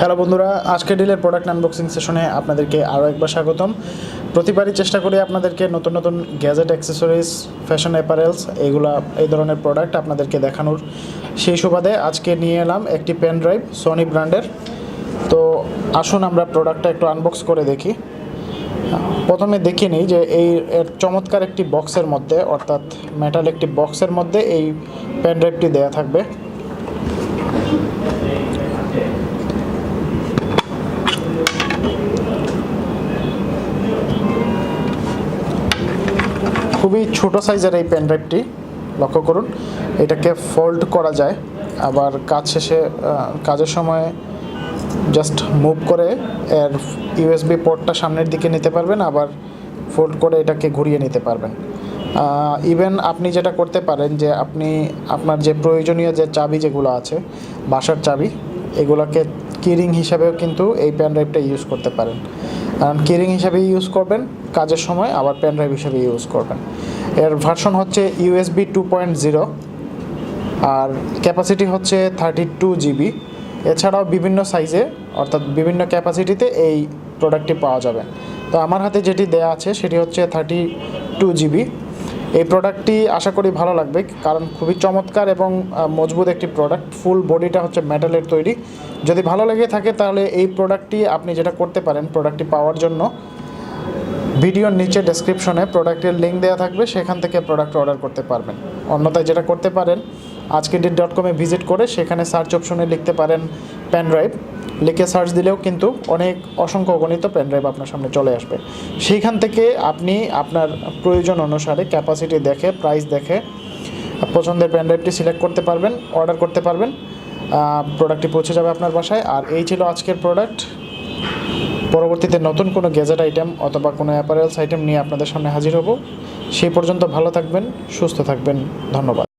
Hello বন্ধুরা, আজকে ডিলের product unboxing সেশনে আপনাদেরকে আরও একবার স্বাগতম। প্রতিবারই চেষ্টা করি আপনাদেরকে নতুন নতুন গ্যাজেট, অ্যাক্সেসরিজ, ফ্যাশন অ্যাপারেলস এই ধরনের প্রোডাক্ট আপনাদেরকে দেখানোর সেই সুবাদে আজকে নিয়ে এলাম একটি পেন ড্রাইভ সোনি ব্র্যান্ডের। তো আসুন আমরা প্রোডাক্টটা একটু আনবক্স করে দেখি। প্রথমে দেখে নিই যে এর চমৎকার একটি বক্সের মধ্যে, অর্থাৎ মেটাল একটি বক্সের মধ্যে এই পেন ড্রাইভটি দেওয়া থাকবে। খুবই ছোট সাইজের এই পেন ড্রাইভটি, লক্ষ্য করুন। এটাকে ফোল্ড করা যায়, আবার কাজের সময় জাস্ট মুভ করে এর ইউএসবি পোর্টটা সামনের দিকে নিতে পারবেন, আবার ফোল্ড করে এটাকে ঘুরিয়ে নিতে পারবেন। ইভেন আপনি যেটা করতে পারেন যে আপনি আপনার যে প্রয়োজনীয় যে চাবি যেগুলো আছে, বাসার চাবি, এগুলোকে কিরিং হিসাবেও কিন্তু এই পেন ড্রাইভটা ইউজ করতে পারেন। কারণ কিরিং হিসাবে ইউজ করবেন কাজের সময়, আবার পেন ড্রাইভ হিসাবে ইউজ করবেন। এর ভার্সন হচ্ছে ইউএসবি 2.0 আর ক্যাপাসিটি হচ্ছে 32 জিবি। এছাড়াও বিভিন্ন সাইজে, অর্থাৎ বিভিন্ন ক্যাপাসিটিতে এই প্রোডাক্টটি পাওয়া যাবে। তো আমার হাতে যেটি দেয়া আছে সেটি হচ্ছে 32 জিবি। এই প্রোডাক্টটি আশা করি ভালো লাগবে, কারণ খুবই চমৎকার এবং মজবুত একটি প্রোডাক্ট। ফুল বডিটা হচ্ছে মেটালের তৈরি। যদি ভালো লেগে থাকে তাহলে এই প্রোডাক্টটি আপনি যেটা করতে পারেন, প্রোডাক্টটি পাওয়ার জন্য ভিডিওর নিচে ডেসক্রিপশনে প্রোডাক্টের লিঙ্ক দেওয়া থাকবে, সেখান থেকে প্রোডাক্ট অর্ডার করতে পারবেন। অন্যথায় যেটা করতে পারেন, ajkerdeal.com-এ ভিজিট করে সেখানে সার্চ অপশনে লিখতে পারেন পেন ড্রাইভ, লিখে সার্চ দিলেও কিন্তু অসংখ্য গণিত পেন ড্রাইভ আপনার সামনে চলে আসবে। সেইখান থেকে আপনি আপনার প্রয়োজন অনুসারে ক্যাপাসিটি দেখে, প্রাইস দেখে পছন্দের পেন ড্রাইভটি সিলেক্ট করতে পারবেন, অর্ডার করতে পারবেন। প্রোডাক্টটি পৌঁছে যাবে আপনার বাসায়। আর এই ছিল আজকের প্রোডাক্ট। পরবর্তীতে নতুন কোনো গ্যাজেট আইটেম অথবা কোনো অ্যাপারেলস আইটেম নিয়ে আপনাদের সামনে হাজির হব। সেই পর্যন্ত ভালো থাকবেন, সুস্থ থাকবেন। ধন্যবাদ।